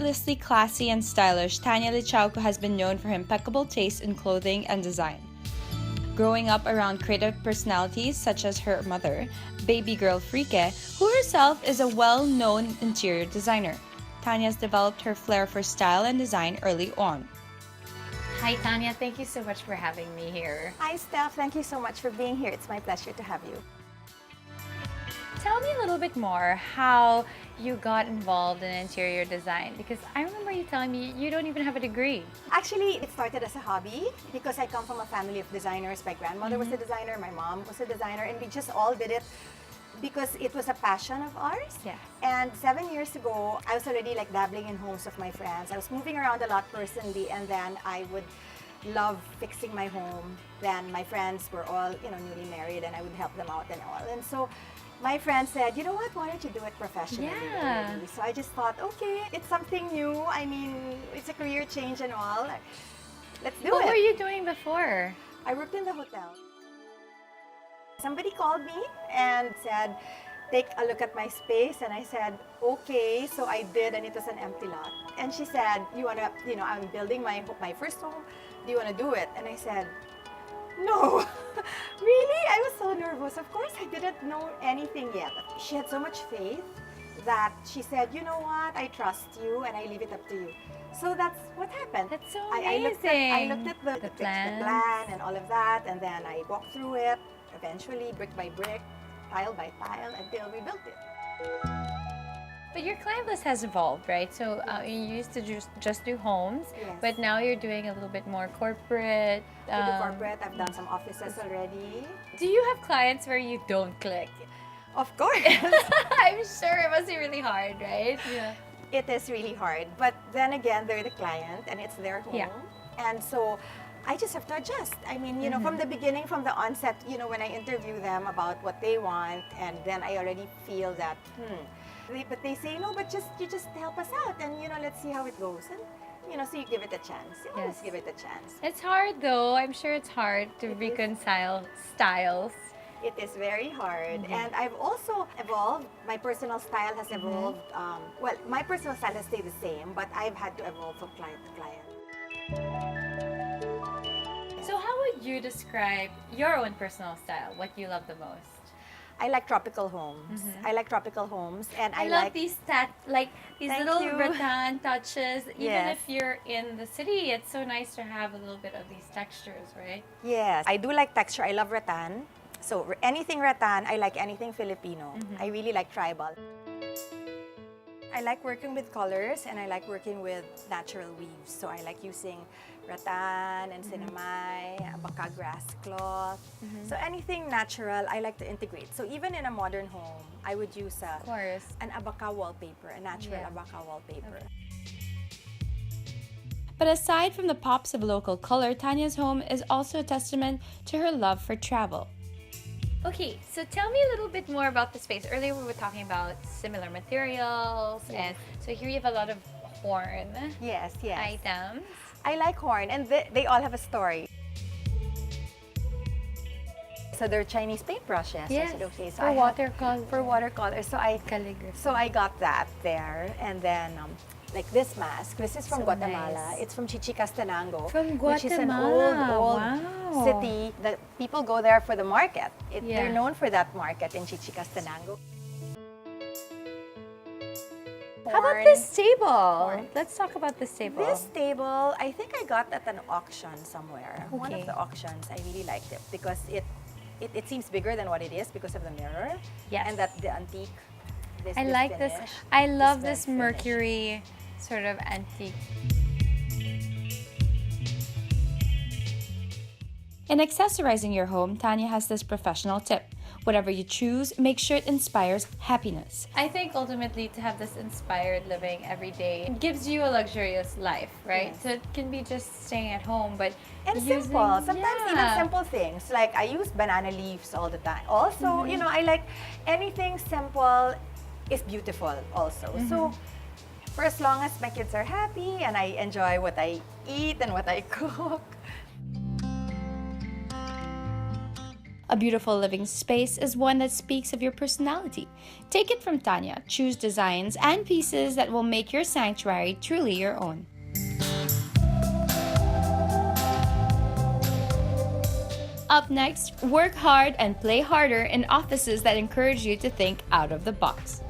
Effortlessly classy and stylish, Tania Lichauco has been known for her impeccable taste in clothing and design. Growing up around creative personalities such as her mother, baby girl Frike, who herself is a well-known interior designer, Tania has developed her flair for style and design early on. Hi, Tania. Thank you so much for having me here. Hi, Steph. Thank you so much for being here. It's my pleasure to have you. Tell me a little bit more how you got involved in interior design, because I remember you telling me you don't even have a degree. Actually, it started as a hobby because I come from a family of designers. My grandmother was a designer, my mom was a designer, and we just all did it because it was a passion of ours. Yes. And 7 years ago, I was already like dabbling in homes of my friends. I was moving around a lot personally, and then I would love fixing my home. Then my friends were all, newly married, and I would help them out and all. And so my friend said, you know what, why don't you do it professionally already? So I just thought, okay, it's something new. I mean, it's a career change and all. Let's do it. What were you doing before? I worked in the hotel. Somebody called me and said, take a look at my space. And I said, okay. So I did, and it was an empty lot. And she said, you want to, I'm building my first home. Do you want to do it? And I said, no. Really? I was so nervous. Of course, I didn't know anything yet. She had so much faith that she said, you know what, I trust you and I leave it up to you. So that's what happened. That's so I looked amazing. at the plan and all of that, and then I walked through it, eventually brick by brick, tile by tile, until we built it. But your client list has evolved, right? So you used to just do homes, Yes. but now you're doing a little bit more corporate. I do corporate, I've done some offices already. Do you have clients where you don't click? Of course. I'm sure it must be really hard, right? Yeah. It is really hard, but then again, they're the client and it's their home. Yeah. And so I just have to adjust. I mean, from the beginning, from the onset, when I interview them about what they want, and then I already feel that, but they say, no, but you just help us out, and let's see how it goes. And so you give it a chance. You always give it a chance. It's hard though. I'm sure it's hard to reconcile styles. It is very hard. And I've also evolved. My personal style has evolved. Well, my personal style has stayed the same, but I've had to evolve from client to client. So how would you describe your own personal style? What you love the most? I like tropical homes. I like tropical homes, and I love these Thank little you. rattan touches. Even Yes. if you're in the city, it's so nice to have a little bit of these textures, right? Yes, I do like texture. I love rattan. So anything rattan, I like anything Filipino. I really like tribal. I like working with colors, and I like working with natural weaves. So I like using rattan and cinnamay, abaca grass cloth. So anything natural, I like to integrate. So even in a modern home, I would use Of course. an abaca wallpaper, a natural abaca wallpaper. But aside from the pops of local color, Tania's home is also a testament to her love for travel. Okay, so tell me a little bit more about the space. Earlier we were talking about similar materials, and so here you have a lot of horn Yes, yes. items. I like horn, and they all have a story. So they're Chinese paintbrushes. Yes, I said, okay, so for I have- watercolor. For watercolor. Calligraphy. So I got that there, and then like this mask. This is from So Guatemala. nice. It's from Chichicastenango, From which is an Guatemala. old Wow. city that people go there for the market. They're Yeah. known for that market in Chichicastenango. How about Horn. this table? Horn. Let's talk about this table. This table, I think I got at an auction somewhere. One Okay. of the auctions, I really liked it because it seems bigger than what it is because of the mirror. Yes. And that the antique. I like this. finish, I love this finish. mercury sort of antique. In accessorizing your home, Tania has this professional tip. Whatever you choose, make sure it inspires happiness. I think ultimately to have this inspired living every day gives you a luxurious life, right? Yes. So it can be just staying at home, but And using, simple. Sometimes even yeah. simple things. Like I use banana leaves all the time. Also, I like anything simple is beautiful also. So for as long as my kids are happy and I enjoy what I eat and what I cook. A beautiful living space is one that speaks of your personality. Take it from Tania. Choose designs and pieces that will make your sanctuary truly your own. Up next, work hard and play harder in offices that encourage you to think out of the box.